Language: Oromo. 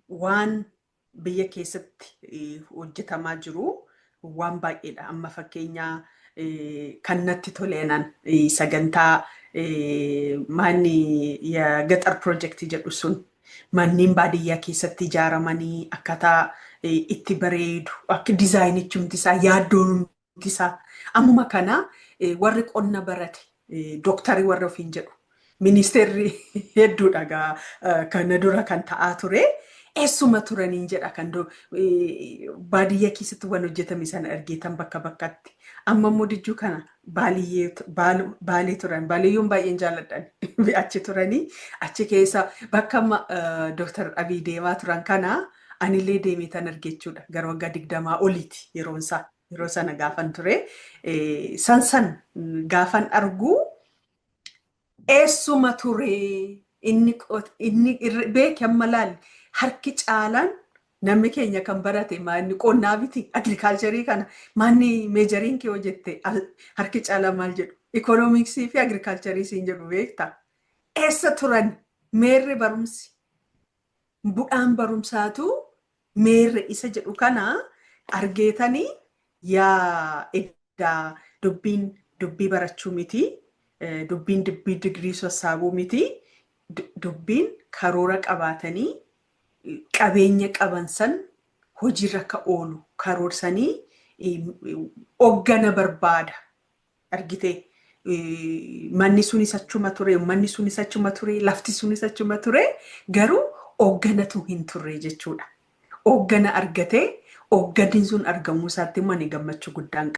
waan biyya keessatti hojjetamaa jiru waan baay'eedha. Amma fakkeenyaa kan natti toleenan sagantaa manni የገጠር ፕሮጀክት jedhu sun manneen baadiyyaa keessatti ijaaramanii akkataa itti bareedu akka dizaayinichumti isaa yaaddoonumti isaa ammuma kana warri qonna barate dooktarii warra ofiin jedhu ministeerri hedduudha kana dura kan ta'aa ture eessuma turaniin jedha kan baadiyyaa keessatti waan hojjetame sana argitan bakka bakkatti amma mudijuu kana baalee turan baaleeyyoon baay'een jaalladhan achi turanii achi keessa bakka Dr. Abiy deemaa turan kana anillee deemee tan argechuudha gara waggaa 20 oliiti yeroo sana gaafan ture san gaafan argu eessuma ture inni beekam malaal harki caalaan namni keenya kan barate maanni qonnaa biti agriikaalcharii kana maanni meejariin kee hojjette harki caalaa maal jedhu ikoonomiksii fi agriikaalcharii siin jedhu beekta eessa turan meerri barumsi bu'aan barumsaatu meerri isa jedhu kana argeetanii yaa edda dubbii barachuu miti dubbii digrii sassaabuu miti dubbiin karoora qabaatanii qabeenya qaban san hojiirra ka oolu karoorsanii hoggana barbaada argite manni sunis achuma ture lafti sunis achuma ture garuu hogganatu hin turre jechuudha hoggana argate hogganni sun argamuu isaatti mani gammachuu guddaan